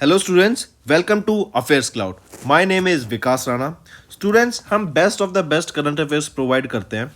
Hello students, welcome to affairs cloud. My name is Vikas Rana. Students, हम best of the best current affairs provide करते हैं।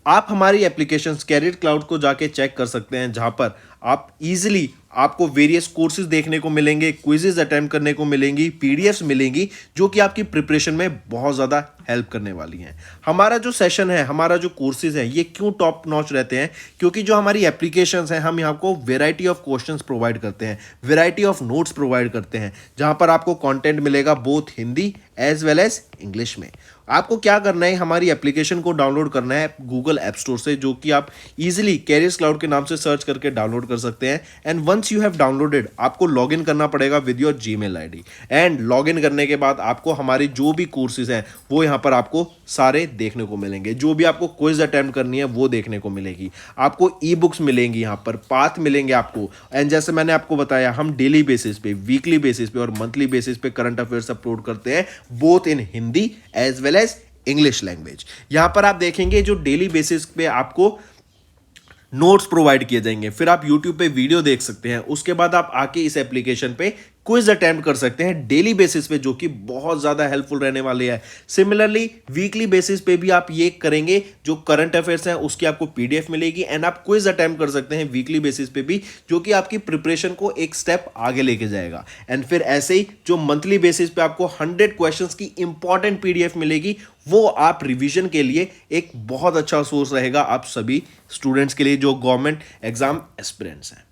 आप हमारी application career cloud को जाके चेक कर सकते हैं, जहां पर आप इजीली आपको वेरियस कोर्सेज देखने को मिलेंगे, क्विजेज अटेम्प्ट करने को मिलेंगी, पीडीएफ्स मिलेंगी जो कि आपकी प्रिपरेशन में बहुत ज़्यादा हेल्प करने वाली हैं। हमारा जो सेशन है, हमारा जो कोर्सेज है, ये क्यों टॉप नॉच रहते हैं? क्योंकि जो हमारी एप्लीकेशंस हैं, हम यहाँ को वेराइटी ऑफ क्वेश्चंस प्रोवाइड करते हैं, वेराइटी ऑफ नोट्स प्रोवाइड करते हैं, जहाँ पर आपको कंटेंट मिलेगा both Hindi as well as English में। आपको क्या करना है, हमारी एप्लीकेशन को डाउनलोड करना है गूगल ऐप स्टोर से, जो कि आप इजीली कैरियर्स क्लाउड के नाम से सर्च करके डाउनलोड कर सकते हैं। And once you have downloaded, आपको लॉगिन करना पड़ेगा with your Gmail ID. And login करने के बाद आपको हमारी जो भी कोर्सेज हैं वो यहाँ पर आपको सारे देखने को मिलेंगे। जो भी आपको क्विज अटेम्प्ट करनी है वो देखने को मिलेगी। आपको ई बुक्स मिलेंगी, यहाँ पर पाथ मिलेंगे आपको। एंड जैसे मैंने आपको बताया, हम डेली बेसिस पे, वीकली बेसिस पे और मंथली बेसिस पे करंट अफेयर्स अपलोड करते हैं, both in Hindi as well as English language. यहां पर आप देखेंगे जो डेली बेसिस पे आपको नोट्स प्रोवाइड किए जाएंगे, फिर आप YouTube पे वीडियो देख सकते हैं, उसके बाद आप आके इस एप्लीकेशन पे क्विज अटेम्प्ट कर सकते हैं डेली बेसिस पे, जो कि बहुत ज़्यादा हेल्पफुल रहने वाले हैं। सिमिलरली वीकली बेसिस पे भी आप ये करेंगे, जो करंट अफेयर्स हैं उसकी आपको पीडीएफ मिलेगी एंड आप क्विज अटेम्प्ट कर सकते हैं वीकली बेसिस पे भी, जो कि आपकी प्रिपरेशन को एक स्टेप आगे लेके जाएगा। एंड फिर ऐसे ही जो मंथली बेसिस पे आपको 100 क्वेश्चंस की इंपॉर्टेंट पीडीएफ मिलेगी, वो आप रिवीजन के लिए एक बहुत अच्छा सोर्स रहेगा आप सभी स्टूडेंट्स के लिए जो गवर्नमेंट एग्जाम एस्पिरेंट्स हैं।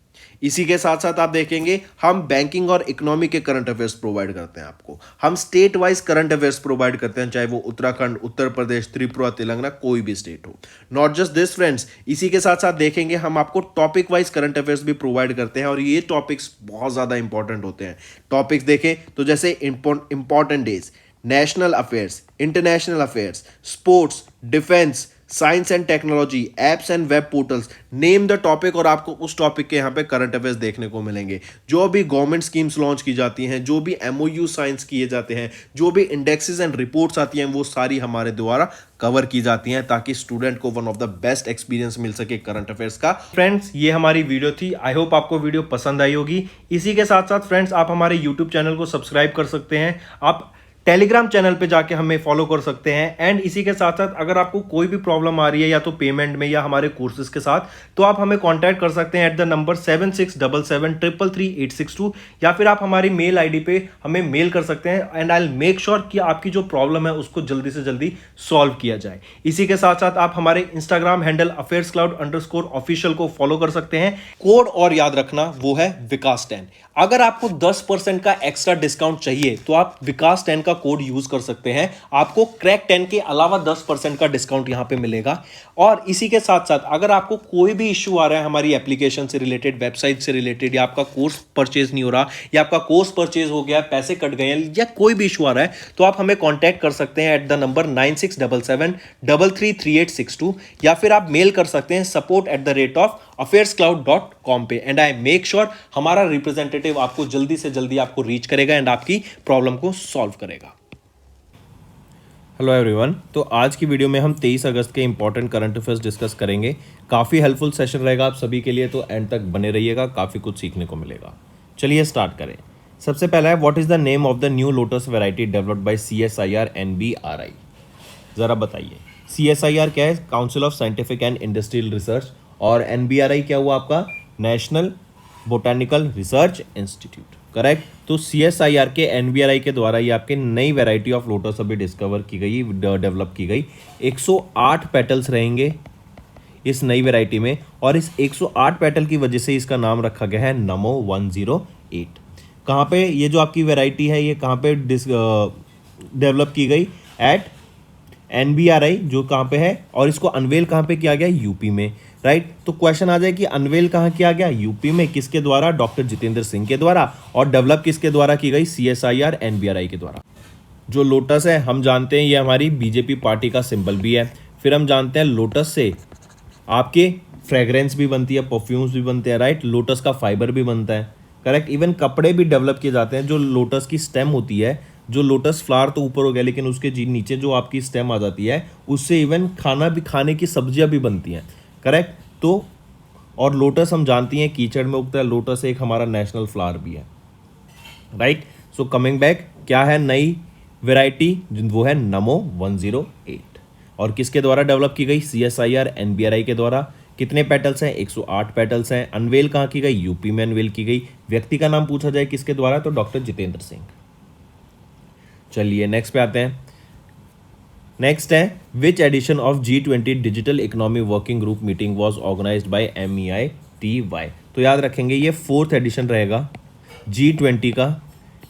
इसी के साथ साथ आप देखेंगे, हम बैंकिंग और इकोनॉमी के करंट अफेयर्स प्रोवाइड करते हैं आपको। हम state wise current affairs provide करते हैं, चाहे वो उत्तराखंड, उत्तर प्रदेश, त्रिपुरा, तेलंगाना, कोई भी स्टेट हो। नॉट जस्ट दिस फ्रेंड्स, इसी के साथ साथ देखेंगे हम आपको टॉपिक वाइज करंट अफेयर्स भी प्रोवाइड करते हैं, और ये टॉपिक्स बहुत ज़्यादा इंपॉर्टेंट होते हैं। टॉपिक्स देखें तो जैसे important days, national affairs, international affairs, sports, defence, science and technology, apps and web portals, name the topic, और आपको उस टॉपिक के यहाँ पे करंट अफेयर्स देखने को मिलेंगे। जो भी गवर्नमेंट स्कीम्स लॉन्च की जाती हैं, जो भी एमओयू साइंस किए जाते हैं, जो भी इंडेक्सेस एंड रिपोर्ट्स आती हैं, वो सारी हमारे द्वारा कवर की जाती हैं, ताकि स्टूडेंट को one of the best experience मिल सके करंट अफेयर्स का। फ्रेंड्स, ये हमारी वीडियो थी। आई होप आपको वीडियो पसंद आई होगी। इसी के साथ साथ फ्रेंड्स, आप हमारे यूट्यूब चैनल को सब्सक्राइब कर सकते हैं, आप टेलीग्राम चैनल पे जाके हमें फॉलो कर सकते हैं। एंड इसी के साथ साथ अगर आपको कोई भी प्रॉब्लम आ रही है, या तो पेमेंट में या हमारे कोर्सेज के साथ, तो आप हमें कांटेक्ट कर सकते हैं एट द नंबर 7677333862, या फिर आप हमारी मेल आईडी पे हमें मेल कर सकते हैं। And I will make sure कि आपकी जो प्रॉब्लम है उसको जल्दी से जल्दी सॉल्व किया जाए। इसी के साथ साथ आप हमारे इंस्टाग्राम हैंडल affairscloud_official को फॉलो कर सकते हैं। कोड और याद रखना, वो है विकास10। अगर आपको 10% का एक्स्ट्रा डिस्काउंट चाहिए तो आप विकास10 का कोड यूज कर सकते हैं, आपको क्रैक 10 के अलावा 10% का डिस्काउंट यहां पे मिलेगा। और इसी के साथ साथ अगर आपको कोई भी इश्यू आ रहा है हमारी एप्लीकेशन से रिलेटेड, वेबसाइट से रिलेटेड, या आपका कोर्स परचेज नहीं हो रहा, या आपका कोर्स परचेज हो गया, पैसे कट गए हैं, या कोई भी इशू आ रहा है, तो आप हमें कॉन्टैक्ट कर सकते हैं एट द नंबर 9677333862, या फिर आप मेल कर सकते हैं support@affairscloud.com पे। एंड आई मेक श्योर हमारा रिप्रेजेंटेटिव आपको जल्दी से जल्दी आपको रीच करेगा एंड आपकी प्रॉब्लम को सॉल्व करेगा। हेलो एवरीवन, तो आज की वीडियो में हम 23 अगस्त के इंपॉर्टेंट करंट अफेयर्स डिस्कस करेंगे। काफ़ी हेल्पफुल सेशन रहेगा आप सभी के लिए, तो एंड तक बने रहिएगा, काफ़ी कुछ सीखने को मिलेगा। चलिए स्टार्ट करें। सबसे पहला है, what is the name of the new lotus variety developed by CSIR NBRI? ज़रा बताइए। CSIR क्या है? Council of scientific and industrial research, और NBRI क्या हुआ आपका? National botanical research institute. Correct. तो CSIR के NBRI के द्वारा ये आपके नई वैरायटी ऑफ लोटस अभी डिस्कवर की गई, डेवलप की गई। 108 पेटल्स रहेंगे इस नई वैरायटी में, और इस 108 पेटल की वजह से इसका नाम रखा गया है नमो 108। कहाँ पे ये जो आपकी वैरायटी है, ये कहाँ पे डेवलप की गई? एट NBRI, जो कहाँ पे है, और इसको अनवेल कहाँ पे किया गया? यूपी में। राइट। तो क्वेश्चन आ जाए कि अनवेल कहाँ किया गया? यूपी में। किसके द्वारा? डॉक्टर जितेंद्र सिंह के द्वारा। और डेवलप किसके द्वारा की गई? CSIR NBRI के द्वारा। जो लोटस है हम जानते हैं ये हमारी बीजेपी पार्टी का सिंबल भी है। फिर हम जानते हैं लोटस से आपके फ्रेग्रेंस भी बनती है, परफ्यूम्स भी बनते हैं। राइट। लोटस का फाइबर भी बनता है। करेक्ट। इवन कपड़े भी डेवलप किए जाते हैं। जो लोटस की स्टेम होती है, जो लोटस फ्लावर तो ऊपर हो गया, लेकिन उसके जी नीचे जो आपकी स्टेम आ जाती है, उससे इवन खाने की सब्जियां भी बनती हैं। करेक्ट। तो और लोटस हम जानती हैं कीचड़ में उगता है। लोटस एक हमारा नेशनल फ्लावर भी है। राइट। सो कमिंग बैक, क्या है नई वेराइटी? वो है नमो 108। और किसके द्वारा डेवलप की गई? CSIR NBRI के द्वारा। कितने पेटल्स हैं? 108 पेटल्स हैं। अनवेल कहाँ की गई? यूपी में अनवेल की गई। व्यक्ति का नाम पूछा जाए किसके द्वारा, तो डॉक्टर जितेंद्र सिंह। चलिए नेक्स्ट पे आते हैं। नेक्स्ट है which edition of G20 digital economy working group meeting was organised by MEITY। तो याद रखेंगे ये 4th एडिशन रहेगा G20 का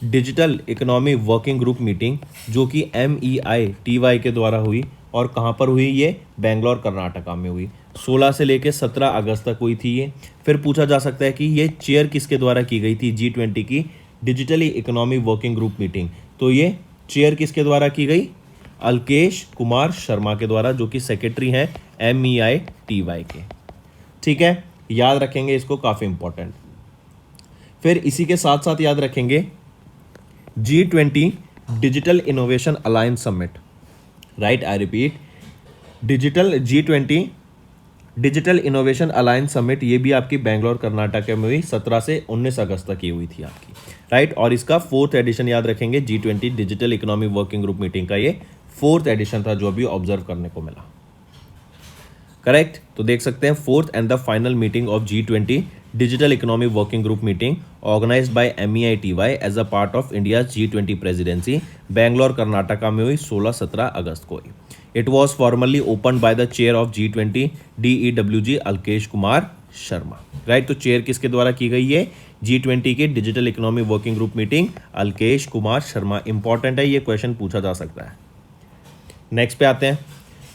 digital economy working group meeting, जो कि MEITY के द्वारा हुई। और कहाँ पर हुई? ये बेंगलोर कर्नाटका में हुई। 16 से लेकर 17 अगस्त तक हुई थी ये। फिर पूछा जा सकता है कि ये चेयर किसके द्वारा की गई थी G20 की digitally economy working group meeting? तो ये चेयर किसके द्वारा की गई? अल्केश कुमार शर्मा के द्वारा, जो कि सेक्रेटरी हैं MEITY के। ठीक है, याद रखेंगे इसको, काफ़ी इंपॉर्टेंट। फिर इसी के साथ साथ याद रखेंगे G20 digital innovation alliance summit. Right, I repeat, G20 digital innovation alliance summit, ये भी आपकी बेंगलोर कर्नाटक में हुई 17 से 19 अगस्त तक ये हुई थी आपकी। राइट, और इसका 4th एडिशन याद रखेंगे, G20 digital economy working group meeting का ये 4th एडिशन था जो अभी ऑब्जर्व करने को मिला। करेक्ट, तो देख सकते हैं 4th and the final meeting of G20 digital economy working group meeting organised by MEITY as a part of India G20 presidency, Bangalore Karnataka में हुई 16-17 अगस्त को। It was formally open by the chair of G20 DEWG Alkesh Kumar Sharma. Right, तो chair किसके द्वारा की गई है? G20 की digital economy working group meeting Alkesh Kumar Sharma. Important है, ये क्वेश्चन पूछा जा सकता है। नेक्स्ट पे आते हैं।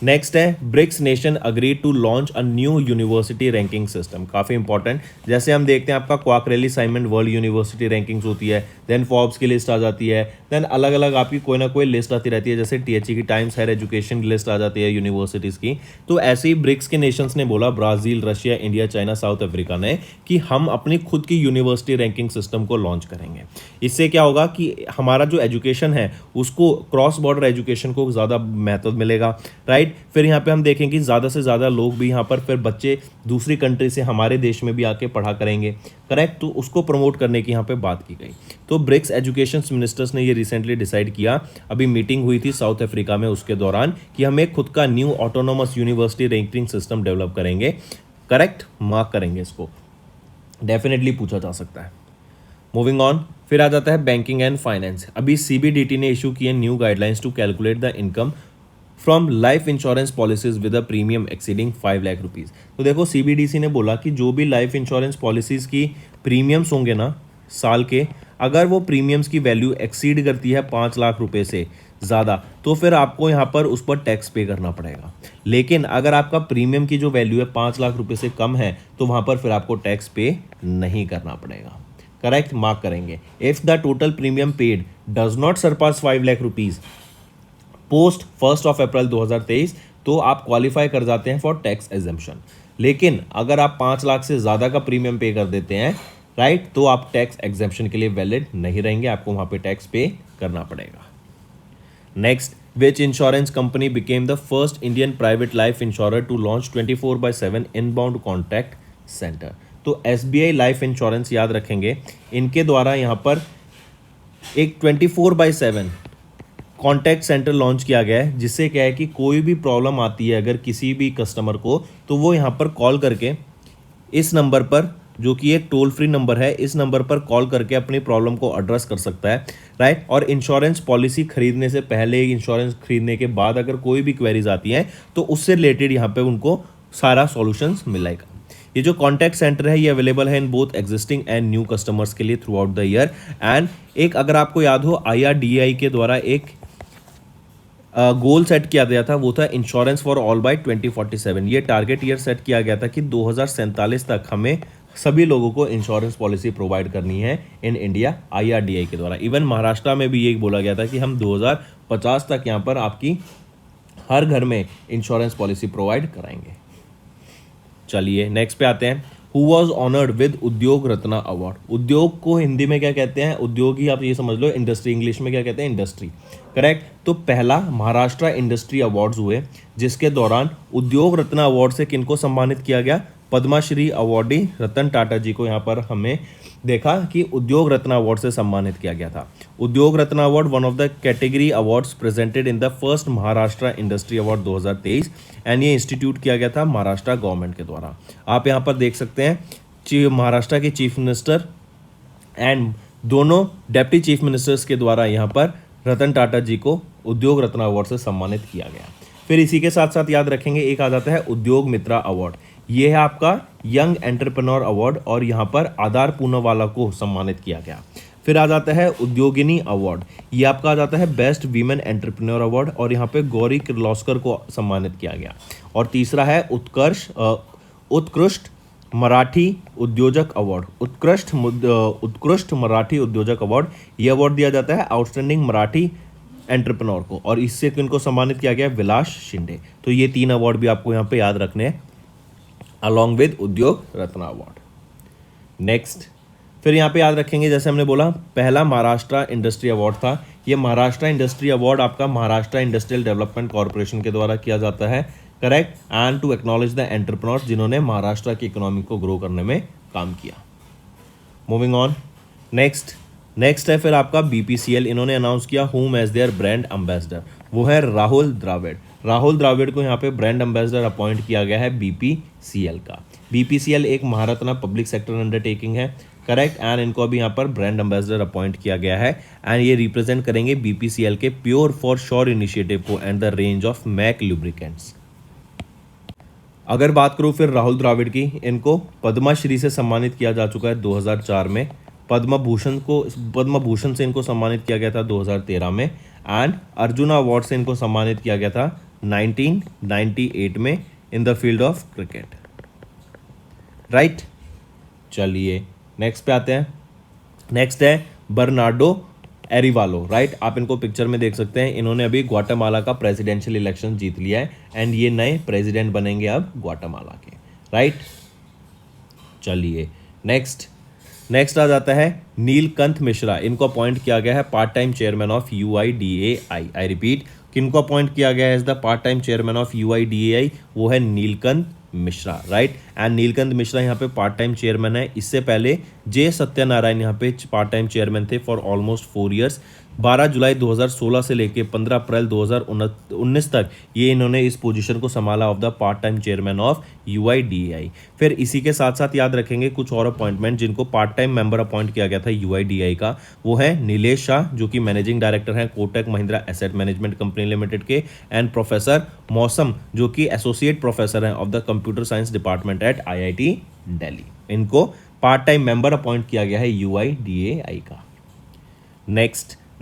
नेक्स्ट है BRICS nation agree to launch a new university ranking system. काफ़ी इंपॉर्टेंट, जैसे हम देखते हैं आपका Quacquarelli Symonds world university rankings होती है, देन फॉर्ब्स की लिस्ट आ जाती है, देन अलग अलग आपकी कोई ना कोई लिस्ट आती रहती है, जैसे THE की टाइम्स हायर एजुकेशन की लिस्ट आ जाती है यूनिवर्सिटीज़ की। तो ऐसे ही ब्रिक्स के नेशंस ने बोला, Brazil, Russia, India, China, south Africa ने, कि हम अपनी खुद की यूनिवर्सिटी रैंकिंग सिस्टम को लॉन्च करेंगे। इससे क्या होगा कि हमारा जो एजुकेशन है उसको, क्रॉस बॉर्डर एजुकेशन को ज़्यादा महत्व मिलेगा। राइट, फिर यहाँ पे हम देखें कि ज़्यादा से ज़्यादा लोग भी यहाँ पर, फिर बच्चे दूसरी कंट्री से हमारे देश में भी आके पढ़ा करेंगे। करेक्ट, तो उसको प्रमोट करने की यहाँ पे बात की गई। तो ब्रिक्स एजुकेशन मिनिस्टर्स ने ये रिसेंटली डिसाइड किया, अभी मीटिंग हुई थी साउथ अफ्रीका में, उसके दौरान, कि हमें खुद का new autonomous university ranking system develop करेंगे। करेक्ट, मार्क करेंगे इसको, डेफिनेटली पूछा जा सकता है। मूविंग ऑन, फिर आ जाता है बैंकिंग एंड फाइनेंस। अभी CBDT ने इशू किए new guidelines to calculate the income from life insurance policies with a premium exceeding 5 lakh rupees. तो देखो CBDC ने बोला कि जो भी लाइफ इंश्योरेंस पॉलिसीज़ की प्रीमियम्स होंगे ना साल के, अगर वो प्रीमियम्स की वैल्यू एक्सीड करती है 5 लाख रुपए से ज़्यादा, तो फिर आपको यहाँ पर उस पर टैक्स पे करना पड़ेगा। लेकिन अगर आपका प्रीमियम की जो वैल्यू है 5 लाख रुपए से कम है, तो वहाँ पर फिर आपको टैक्स पे नहीं करना पड़ेगा। करेक्ट, मार्क करेंगे। If the total premium paid does not surpass 5 lakh rupees post 1 April 2023, तो आप क्वालिफाई कर जाते हैं फॉर टैक्स एग्जेम्पशन। लेकिन अगर आप 5 लाख से ज़्यादा का प्रीमियम पे कर देते हैं, राइट, तो आप टैक्स एग्जेम्पशन के लिए वैलिड नहीं रहेंगे, आपको वहाँ पे टैक्स पे करना पड़ेगा। Next, which insurance company became the first Indian private life insurer to launch 24/7 inbound contact centre? तो SBI लाइफ इंश्योरेंस, याद रखेंगे, इनके द्वारा यहाँ पर एक 24/7 कॉन्टैक्ट सेंटर लॉन्च किया गया है, जिससे क्या है कि कोई भी प्रॉब्लम आती है अगर किसी भी कस्टमर को, तो वो यहाँ पर कॉल करके इस नंबर पर, जो कि एक टोल फ्री नंबर है, इस नंबर पर कॉल करके अपनी प्रॉब्लम को एड्रेस कर सकता है। राइट, और इंश्योरेंस पॉलिसी खरीदने से पहले, इंश्योरेंस खरीदने के बाद अगर कोई भी क्वेरीज आती हैं, तो उससे रिलेटेड यहाँ पे उनको सारा सॉल्यूशंस मिलेगा। ये जो कॉन्टैक्ट सेंटर है ये अवेलेबल है in both existing and new customers के लिए through out the year. And एक, अगर आपको याद हो, IRDAI के द्वारा एक गोल सेट किया गया था, वो था इंश्योरेंस फॉर ऑल बाय 2047। ये टारगेट ईयर सेट किया गया था कि 2047 तक हमें सभी लोगों को इंश्योरेंस पॉलिसी प्रोवाइड करनी है इन इंडिया, IRDAI के द्वारा। इवन महाराष्ट्र में भी ये बोला गया था कि हम 2050 तक यहाँ पर आपकी हर घर में इंश्योरेंस पॉलिसी प्रोवाइड कराएंगे। चलिए नेक्स्ट पे आते हैं। हु वॉज ऑनर्ड विद उद्योग रत्ना अवार्ड? उद्योग को हिंदी में क्या कहते हैं? उद्योग ही आप ये समझ लो, इंडस्ट्री इंग्लिश में क्या कहते हैं? इंडस्ट्री। करेक्ट, तो पहला महाराष्ट्र इंडस्ट्री अवार्ड्स हुए, जिसके दौरान उद्योग रत्ना अवार्ड से किनको सम्मानित किया गया? पद्माश्री अवॉर्डी रतन टाटा जी को यहाँ पर हमें देखा कि उद्योग रत्न अवार्ड से सम्मानित किया गया था। Udyog Ratna award one of the category awards presented in the first Maharashtra industry award 2023 and ये इंस्टीट्यूट किया गया था महाराष्ट्र गवर्नमेंट के द्वारा। आप यहाँ पर देख सकते हैं महाराष्ट्र के चीफ मिनिस्टर एंड दोनों डेप्टी चीफ मिनिस्टर्स के द्वारा यहाँ पर रतन टाटा जी को उद्योग रत्न अवार्ड से सम्मानित किया गया। फिर इसी के साथ साथ याद रखेंगे एक आ जाता है उद्योग मित्रा अवार्ड। ये है आपका यंग एंटरप्रेन्योर अवार्ड और यहाँ पर आधार पूनावाला को सम्मानित किया गया। फिर आ जाता है उद्योगिनी अवार्ड, ये आपका आ जाता है बेस्ट वीमेन एंटरप्रेन्योर अवार्ड और यहाँ पे गौरी किर्लोस्कर को सम्मानित किया गया। और तीसरा है उत्कृष्ट मराठी उद्योजक अवार्ड, उत्कृष्ट मराठी उद्योजक अवार्ड। ये अवार्ड दिया जाता है आउटस्टैंडिंग मराठी एंटरप्रेन्योर को और इससे किनको सम्मानित किया गया, विलास शिंदे। तो ये 3 अवार्ड भी आपको यहाँ पे याद रखने हैं अलॉन्ग विद उद्योग रत्न अवार्ड। नेक्स्ट फिर यहाँ पे याद रखेंगे जैसे हमने बोला पहला महाराष्ट्र इंडस्ट्री अवार्ड था। ये महाराष्ट्र इंडस्ट्री अवार्ड आपका महाराष्ट्र इंडस्ट्रियल डेवलपमेंट कॉर्पोरेशन के द्वारा किया जाता है, correct, and to acknowledge the entrepreneurs जिन्होंने महाराष्ट्र की इकोनॉमी को ग्रो करने में काम किया। मूविंग ऑन, नेक्स्ट है फिर आपका बीपीसीएल। इन्होंने अनाउंस किया home as their brand ambassador, वो है राहुल द्रविड़। राहुल द्रविड़ को यहाँ पे ब्रांड एम्बेसडर अपॉइंट किया गया है बीपीसीएल का। बीपीसीएल एक महारत्ना पब्लिक सेक्टर अंडरटेकिंग है, करेक्ट, एंड इनको अभी यहाँ पर ब्रांड एम्बेसडर अपॉइंट किया गया है एंड ये रिप्रेजेंट करेंगे बीपीसीएल के प्योर फॉर श्योर इनिशिएटिव को and the range of MAK lubricants. अगर बात करूँ फिर राहुल द्रविड़ की, इनको पद्माश्री से सम्मानित किया जा चुका है 2004 में, पद्मभूषण से इनको सम्मानित किया गया था 2013 में एंड अर्जुना अवार्ड से इनको सम्मानित किया गया था 1998 में in the field of cricket, right. चलिए नेक्स्ट पे आते हैं। नेक्स्ट है बर्नार्डो एरिवालो, राइट। आप इनको पिक्चर में देख सकते हैं, इन्होंने अभी ग्वाटेमाला का प्रेसिडेंशियल इलेक्शन जीत लिया है एंड ये नए प्रेसिडेंट बनेंगे अब ग्वाटेमाला के, राइट। चलिए नेक्स्ट आ जाता है नीलकंठ मिश्रा। इनको अपॉइंट किया गया है part time chairman of UIDAI. I repeat, किनको अपॉइंट किया गया है as the part time chairman of UIDAI, वो है नीलकंठ मिश्रा, राइट। एंड नीलकंठ मिश्रा यहाँ पे पार्ट टाइम चेयरमैन है। इससे पहले जे सत्यनारायण यहाँ पे पार्ट टाइम चेयरमैन थे फॉर ऑलमोस्ट 4 ईयर्स। 12 जुलाई 2016 से लेके 15 अप्रैल 2019 तक ये इन्होंने इस पोजीशन को संभाला of the part time chairman of UIDAI. फिर इसी के साथ साथ याद रखेंगे कुछ और अपॉइंटमेंट जिनको पार्ट टाइम मेंबर अपॉइंट किया गया था यूआईडीएआई का, वो है नीलेश शाह जो कि मैनेजिंग डायरेक्टर हैं Kotak Mahindra asset management company limited के, एंड प्रोफेसर मौसम जो कि एसोसिएट प्रोफेसर हैं of the computer science department at IIT Delhi. इनको पार्ट टाइम मेंबर अपॉइंट किया गया है यूआईडीएआई का।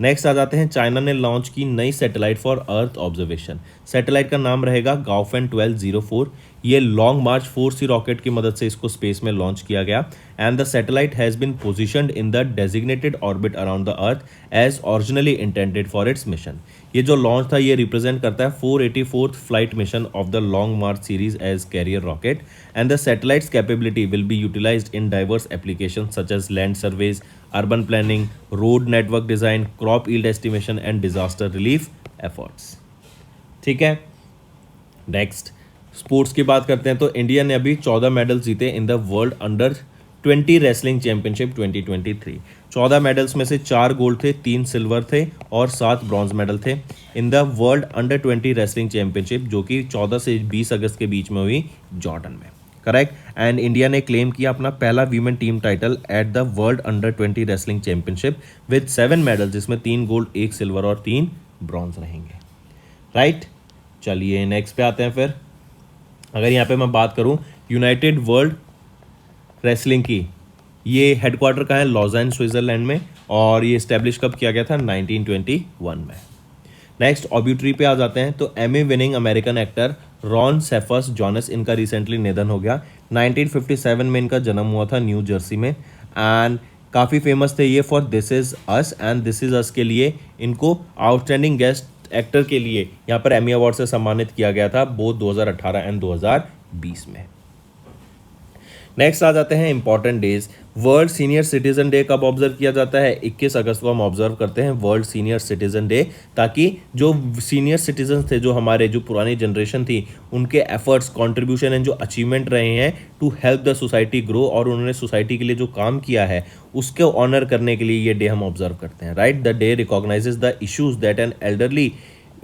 नेक्स्ट आ जाते हैं, चाइना ने लॉन्च की नई satellite for earth observation. Satellite का नाम रहेगा गाओफेन 1204। ये लॉन्ग मार्च 4C रॉकेट की मदद से इसको स्पेस में लॉन्च किया गया and the satellite has been positioned in the designated orbit around the earth as originally intended for its mission. ये जो लॉन्च था ये रिप्रेजेंट करता है 484th flight mission of the Long March series as carrier rocket and the satellite's capability will be utilised in diverse application such as land surveys, urban planning, road network design, crop yield estimation and disaster relief efforts. ठीक है, next sports की बात करते हैं तो India ने अभी 14 medal जीते इन the world under 20 wrestling championship 2023। 14 medals में से 4 गोल्ड थे, 3 सिल्वर थे और 7 ब्रॉन्ज मेडल थे इन the world under 20 wrestling championship जो कि 14 से 20 अगस्त के बीच में हुई जॉर्डन में, करेक्ट। एंड इंडिया ने क्लेम किया अपना पहला women team title at the world under 20 wrestling championship with 7 medal जिसमें 3 गोल्ड, 1 सिल्वर और 3 ब्रॉन्ज रहेंगे, राइट। चलिए नेक्स्ट पे आते हैं। फिर अगर यहाँ पे मैं बात करूँ यूनाइटेड वर्ल्ड रेसलिंग की, ये हेडक्वार्टर का है लॉज़ान स्विट्जरलैंड में और ये इस्टेब्लिश कब किया गया था 1921 में। नेक्स्ट ऑब्यूटरी पे आ जाते हैं तो Emmy winning American actor Ron Cephas Jones, इनका रिसेंटली निधन हो गया। 1957 में इनका जन्म हुआ था न्यू जर्सी में एंड काफ़ी फेमस थे ये for This Is Us and This Is Us के लिए। इनको आउटस्टैंडिंग गेस्ट एक्टर के लिए यहाँ पर एमी अवार्ड से सम्मानित किया गया था बोथ 2018 एंड 2020 में। नेक्स्ट आ जाते हैं important days. World senior citizen day कब ऑब्जर्व किया जाता है? 21 अगस्त को हम ऑब्जर्व करते हैं वर्ल्ड सीनियर सिटीजन डे, ताकि जो सीनियर सिटीजन थे, जो हमारे जो पुरानी जनरेशन थी, उनके एफर्ट्स, कंट्रीब्यूशन एंड जो अचीवमेंट रहे हैं to help the society grow, और उन्होंने सोसाइटी के लिए जो काम किया है उसको ऑनर करने के लिए ये डे हम ऑब्जर्व करते हैं, right. The day recognises the issues that an elderly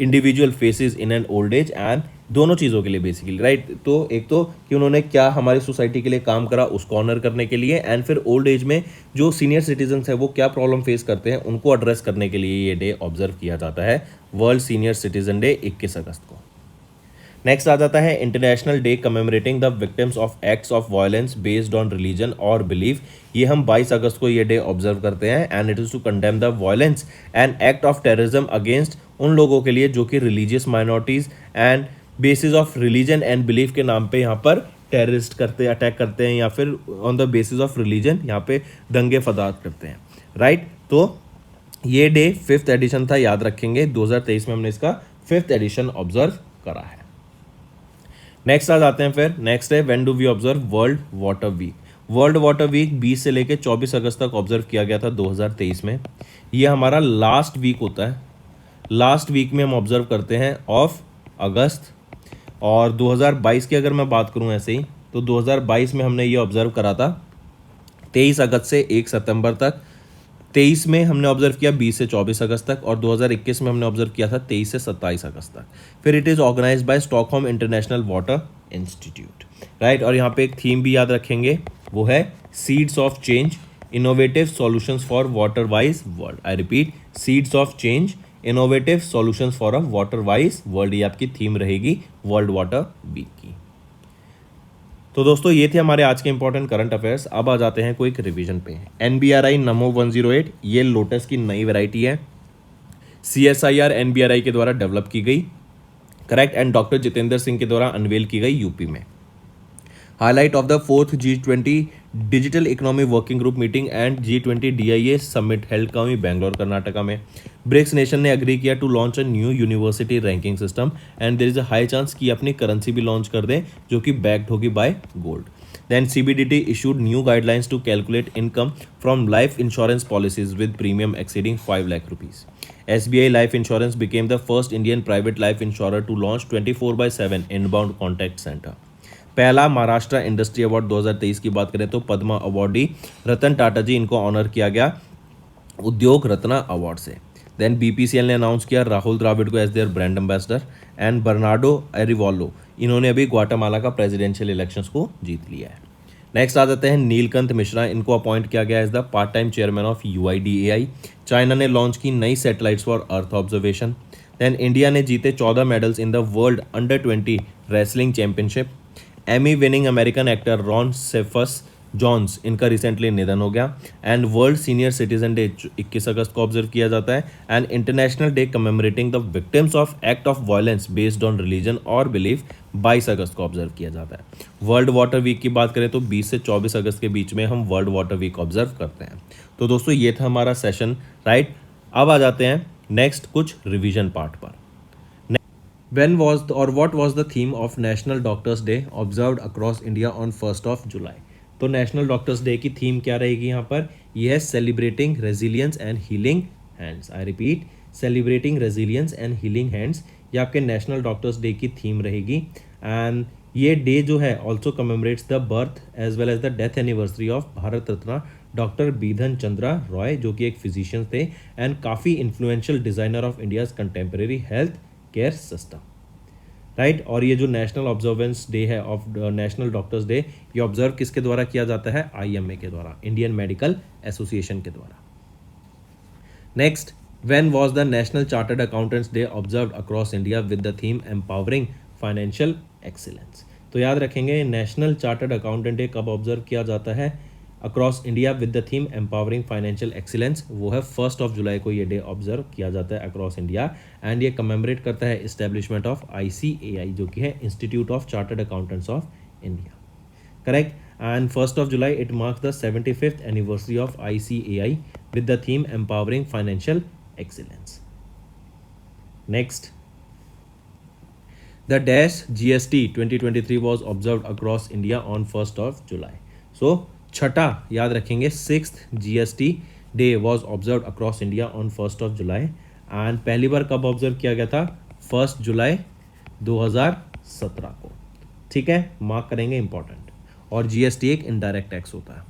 individual faces in an old age, and दोनों चीज़ों के लिए बेसिकली, राइट। तो एक तो कि उन्होंने क्या हमारी सोसाइटी के लिए काम करा उसको ऑनर करने के लिए, एंड फिर ओल्ड एज में जो सीनियर सिटीजन्स हैं वो क्या प्रॉब्लम फेस करते हैं उनको एड्रेस करने के लिए ये डे ऑब्जर्व किया जाता है, वर्ल्ड सीनियर सिटीजन डे 21 अगस्त को। नेक्स्ट आ जाता है international day commemorating the victims of acts of violence based on religion और बिलीफ। ये हम 22 अगस्त को ये डे ऑब्जर्व करते हैं, and it is to condemn the violence and act of terrorism against उन लोगों के लिए जो कि religious minorities and basis of religion and belief के नाम पे यहाँ पर टेररिस्ट करते हैं, अटैक करते हैं, या फिर on the basis of religion यहाँ पे दंगे फसाद करते हैं, राइट। तो ये डे 5th एडिशन था, याद रखेंगे। 2023 में हमने इसका 5th एडिशन ऑब्जर्व करा है। नेक्स्ट आ जाते हैं फिर, नेक्स्ट है when do we observe World Water Week. World Water Week 20 से लेकर 24 अगस्त तक ऑब्जर्व किया गया था 2023 में। ये हमारा लास्ट वीक होता है, लास्ट वीक में हम ऑब्जर्व करते हैं ऑफ अगस्त। और 2022 की अगर मैं बात करूं ऐसे ही, तो 2022 में हमने ये ऑब्जर्व करा था 23 अगस्त से 1 सितंबर तक। 23 में हमने ऑब्जर्व किया 20 से 24 अगस्त तक, और 2021 में हमने ऑब्जर्व किया था 23 से 27 अगस्त तक। फिर it is organised by Stockholm International Water Institute, right. और यहाँ पे एक थीम भी याद रखेंगे, वो है seeds of change, innovative solutions for water wise world. I repeat, seeds of change, innovative solutions for a water wise world, ये आपकी थीम रहेगी वर्ल्ड वाटर वीक की। तो दोस्तों ये थे हमारे आज के इंपॉर्टेंट करंट अफेयर्स। अब आ जाते हैं कोई रिवीजन पे। NBRI नमो 108 ये लोटस की नई वैरायटी है, CSIR NBRI के द्वारा डेवलप की गई, correct, and doctor Jitendra Singh के द्वारा अनवेल की गई यूपी में। Highlight of the 4th G20 digital economy working group meeting and G20 DIA summit held का हुई बेंगलोर कर्नाटका में। ब्रिक्स नेशन ने अग्री किया to launch a new university ranking system, and there is a high chance कि अपनी currency भी launch कर दें जो कि बैक्ड होगी by gold. Then CBDT issued new guidelines to calculate income from life insurance policies with premium exceeding 5 lakh rupees. SBI Life Insurance became the first Indian private life insurer to launch 24/7 inbound contact center. पहला Maharashtra industry award 2023 की बात करें तो Padma awardee Ratan Tata ji, इनको honour किया गया Udyog Ratna award से। Then BPCL ने अनाउंस किया राहुल द्राविड को as their brand ambassador, and Bernardo Arevalo, इन्होंने अभी ग्वाटेमाला का प्रेसिडेंशियल इलेक्शंस को जीत लिया है। नेक्स्ट आ जाते हैं नीलकंठ मिश्रा, इनको अपॉइंट किया गया as the part time chairman of UIDAI। China ने लॉन्च की नई satellites for earth observation. Then India ने जीते 14 medals in the world under wrestling championship. Emmy winning American actor Ron Cephas Jones, इनका रिसेंटली निधन हो गया। And world senior citizen day 21 अगस्त को ऑब्जर्व किया जाता है, and international day commemorating the victims of act of violence based on religion और बिलीफ 22 अगस्त को ऑब्जर्व किया जाता है। वर्ल्ड वाटर वीक की बात करें तो 20 से 24 अगस्त के बीच में हम वर्ल्ड वाटर वीक ऑब्जर्व करते हैं। तो दोस्तों ये था हमारा सेशन, राइट। अब आ जाते हैं नेक्स्ट कुछ रिविजन पार्ट पर। When was the, or what was the theme of National Doctors Day observed across India on 1st of July? तो नेशनल डॉक्टर्स डे की थीम क्या रहेगी यहाँ पर? ये है celebrating resilience and healing hands. I repeat, celebrating resilience and healing hands, ये आपके नेशनल डॉक्टर्स डे की थीम रहेगी। एंड ये डे जो है also commemorates the birth as well as the death anniversary of Bharat Ratna doctor Bidhan Chandra Roy, जो कि एक फिजिशियन थे एंड काफ़ी influential designer of India's contemporary health care system, right. और ये जो नेशनल ऑब्जर्वेंस डे है ऑफ नेशनल डॉक्टर्स डे, ये ऑब्जर्व किसके द्वारा किया जाता है? IMA के द्वारा, इंडियन मेडिकल एसोसिएशन के द्वारा। Next, when was the national chartered accountants day observed across India with the theme empowering financial excellence? तो याद रखेंगे नेशनल चार्टर्ड अकाउंटेंट डे कब ऑब्जर्व किया जाता है across India with the theme empowering financial excellence? वो है 1 जुलाई को ये डे ऑब्जर्व किया जाता है अक्रॉस इंडिया, एंड ये कमेमोरेट करता है इस्टेब्लिशमेंट ऑफ ICAI, जो कि है institute of chartered accountants of India, correct. And 1 July it marks the 75th anniversary of ICAI with the theme empowering financial excellence. Next, The dash GST 2023 was observed across India on 1st of July. सो छठा याद रखेंगे, 6th GST day was observe across India on 1st of July. And पहली बार कब observe किया गया था? 1 जुलाई 2017 को। ठीक है, मार्क करेंगे, इंपॉर्टेंट। और GST एक इनडायरेक्ट टैक्स होता है।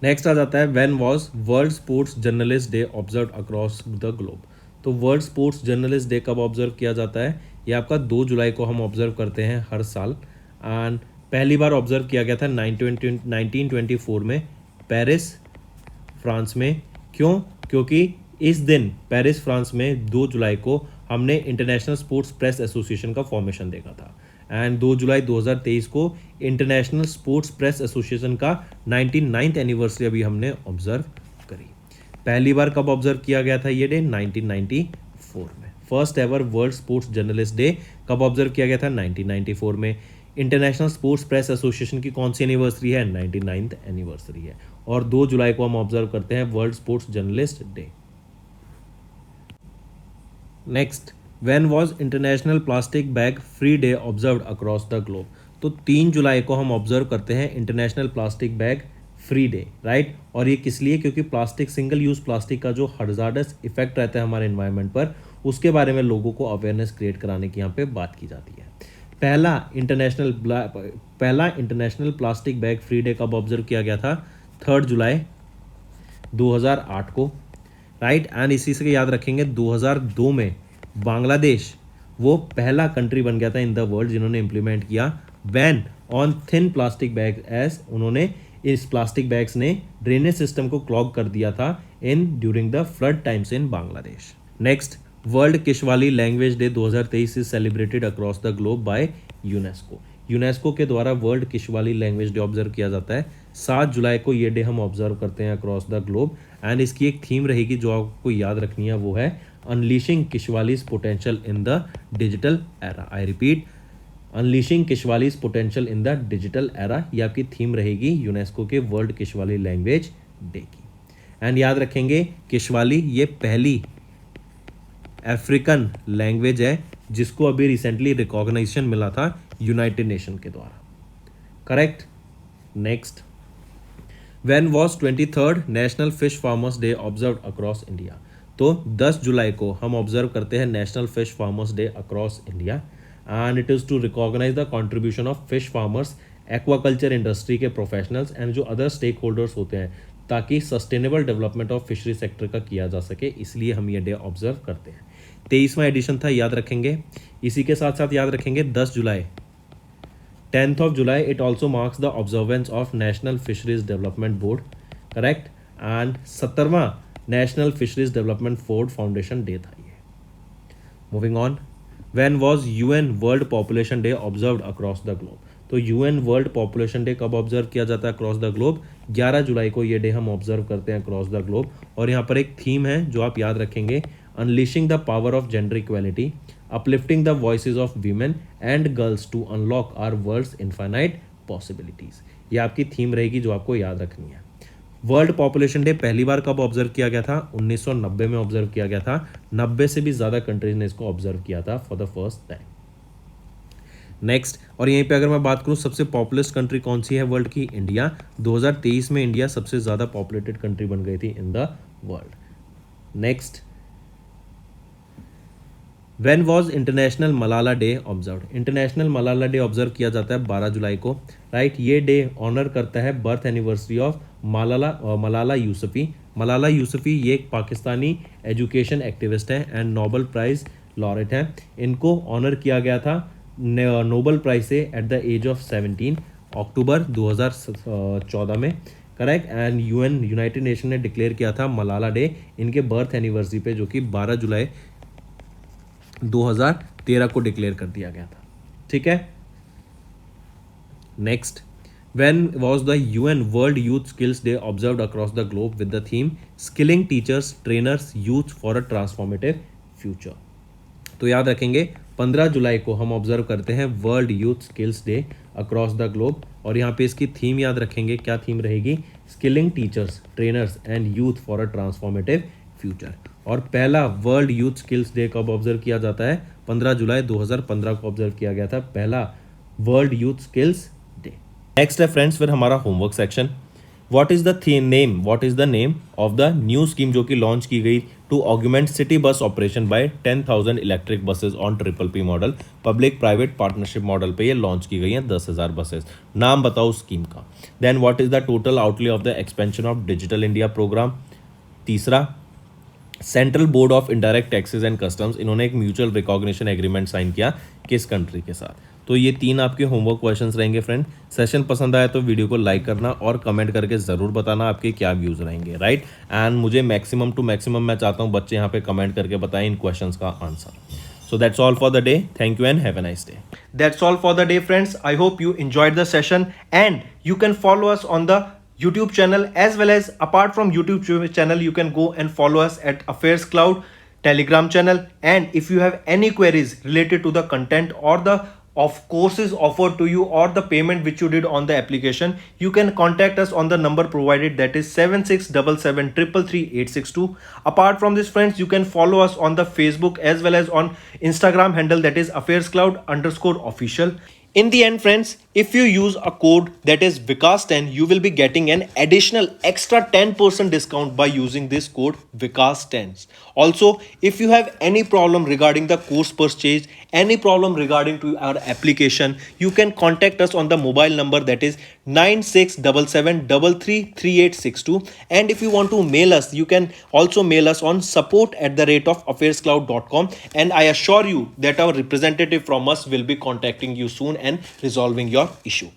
नेक्स्ट आ जाता है, when was world sports journalist day observe across the globe. तो वर्ल्ड स्पोर्ट्स जर्नलिस्ट डे कब ऑब्जर्व किया जाता है? ये आपका 2 जुलाई को हम ऑब्जर्व करते हैं हर साल। एंड पहली बार ऑब्जर्व किया गया था 1924 में पेरिस, फ्रांस में। क्यों? क्योंकि इस दिन पेरिस, फ्रांस में 2 जुलाई को हमने इंटरनेशनल स्पोर्ट्स प्रेस एसोसिएशन का फॉर्मेशन देखा था। एंड 2 जुलाई 2023 को इंटरनेशनल स्पोर्ट्स प्रेस एसोसिएशन का 99th एनिवर्सरी अभी हमने ऑब्जर्व करी। पहली बार कब ऑब्जर्व किया गया था ये डे? 1994 में। First ever world sports journalist day कब ऑब्जर्व किया गया था? 1994 में। इंटरनेशनल स्पोर्ट्स प्रेस एसोसिएशन की कौन सी एनिवर्सरी है? 99th एनिवर्सरी है। और 2 जुलाई को हम ऑब्जर्व करते हैं world sports journalist day. Next, when was international plastic bag free day observed across the globe. तो 3 जुलाई को हम ऑब्जर्व करते हैं international plastic bag free day, right. और ये किस लिए? क्योंकि प्लास्टिक, सिंगल यूज प्लास्टिक का जो हजार्डस इफेक्ट रहता है हमारे एनवायरनमेंट पर, उसके बारे में लोगों को अवेयरनेस क्रिएट कराने की यहाँ पे बात की जाती है। पहला international plastic bag free day कब ऑब्जर्व किया गया था? 3 जुलाई 2008 को, राइट। एंड इसी से याद रखेंगे 2002 में बांग्लादेश वो पहला कंट्री बन गया था इन द वर्ल्ड जिन्होंने इंप्लीमेंट किया ban on thin plastic bag, as उन्होंने इस प्लास्टिक बैग्स ने ड्रेनेज सिस्टम को क्लॉग कर दिया था in during the flood times in Bangladesh. Next, world Kiswahili language day 2023 is celebrated across the globe by UNESCO. UNESCO के द्वारा world Kiswahili language day observe किया जाता है 7 जुलाई को। ये डे हम ऑब्जर्व करते हैं अक्रॉस द ग्लोब। एंड इसकी एक थीम रहेगी जो आपको याद रखनी है, वो है unleashing Kiswahili's potential in the digital era. I repeat, unleashing Kiswahili's potential in the digital era. ये आपकी थीम रहेगी यूनेस्को के वर्ल्ड किशवाली लैंग्वेज डे की। एंड याद रखेंगे, किशवाली ये पहली अफ्रीकन लैंग्वेज है जिसको अभी रिसेंटली रिकॉग्निशन मिला था यूनाइटेड नेशन के द्वारा, correct. Next, when was 23rd National Fish Farmers Day observe across India. तो 10 जुलाई को हम ऑब्जर्व करते हैं National Fish Farmers Day across India. And it is to recognise the contribution of fish farmers, aquaculture industry के professionals and जो other stakeholders होते हैं, ताकि sustainable development of fishery sector का किया जा सके, इसलिए हम ये डे ऑब्जर्व करते हैं। 23वां एडिशन था, याद रखेंगे। इसी के साथ साथ याद रखेंगे 10 जुलाई 10th of July it also marks the observance of National Fisheries Development Board, correct। and 17वां national fisheries development board foundation day था ये। Moving on, when was UN world population day observed across the globe. तो UN world population day कब observe किया जाता है across the globe? 11 जुलाई को ये डे हम ऑब्जर्व करते हैं अक्रॉस द ग्लोब। और यहाँ पर एक थीम है जो आप याद रखेंगे, unleashing the power of gender equality, uplifting the voices of women and girls to unlock our world's infinite possibilities। ये आपकी थीम रहेगी जो आपको याद रखनी है। वर्ल्ड पॉपुलेशन डे पहली बार कब ऑब्जर्व किया गया था? 1990 में ऑब्जर्व किया गया था। 90 से भी ज़्यादा कंट्रीज ने इसको ऑब्जर्व किया था for the first time. Next, और यहीं पे अगर मैं बात करूँ सबसे पॉपुलस कंट्री कौन सी है वर्ल्ड की? इंडिया। 2023 में इंडिया सबसे ज़्यादा पॉपुलेटेड कंट्री बन गई थी इन the world. Next, when was international Malala day observe. International Malala day observe किया जाता है 12 जुलाई को, राइट। ये डे ऑनर करता है birth anniversary of Malala Yusufi. Malala Yusufi ये एक पाकिस्तानी एजुकेशन एक्टिविस्ट हैं एंड नोबेल प्राइज़ लॉरेट हैं। इनको ऑनर किया गया था नोबेल प्राइज से एट द एज ऑफ 17 अक्टूबर 2014 में, करेक्ट। एंड यूनाइटेड नेशन ने डिक्लेयर किया था मलाला डे इनके बर्थ एनिवर्सरी पे, जो कि 12 जुलाई 2013 को डिक्लेयर कर दिया गया था, ठीक है। Next, when was the UN world Youth Skills day observed across the globe with the theme skilling teachers trainers youth for a transformative future. तो याद रखेंगे 15 जुलाई को हम ऑब्जर्व करते हैं world Youth Skills day across the globe. और यहाँ पे इसकी थीम याद रखेंगे, क्या थीम रहेगी? Skilling teachers trainers and youth for a transformative future. और पहला वर्ल्ड यूथ स्किल्स डे कब ऑब्जर्व किया जाता है? 15 जुलाई 2015 को ऑब्जर्व किया गया था पहला World Youth Skills Day. Next है फ्रेंड्स फिर हमारा homework section. What is the name of the new scheme जो कि लॉन्च की गई to augment city bus operation by 10,000 electric buses on triple P model, public private partnership model पे ये launch की गई हैं 10,000 बसेस। नाम बताओ स्कीम का। Then what is the total outlay of the expansion of digital India programme. तीसरा, central board of indirect taxes and customs, इन्होंने एक म्यूचुअल रिकॉग्निशन एग्रीमेंट साइन किया किस कंट्री के साथ। तो ये 3 आपके होमवर्क क्वेश्चंस रहेंगे फ्रेंड। सेशन पसंद आया तो वीडियो को लाइक करना और कमेंट करके ज़रूर बताना आपके क्या व्यूज़ रहेंगे, राइट। एंड मुझे मैक्सिमम टू मैक्सिमम मैं चाहता हूँ बच्चे यहाँ पे कमेंट करके बताएं इन क्वेश्चंस का answer. So that's all for the day. Thank you and have a nice day. That's all for the day, friends. I hope you enjoyed the session and you can follow us on the YouTube channel as well as apart from YouTube channel, you can go and follow us at Affairs Cloud Telegram channel. And if you have any queries related to the content or the of courses offered to you or the payment which you did on the application, you can contact us on the number provided, that is 7677333862. Apart from this, friends, you can follow us on the Facebook as well as on Instagram handle, that is affairscloud_official. In the end, friends, if you use a code that is Vikas10, you will be getting an additional extra 10% discount by using this code Vikas10. Also, if you have any problem regarding the course purchase, any problem regarding to our application, you can contact us on the mobile number, that is 9677333862. And if you want to mail us, you can also mail us on support@affairscloud.com, and I assure you that our representative from us will be contacting you soon and resolving your issue.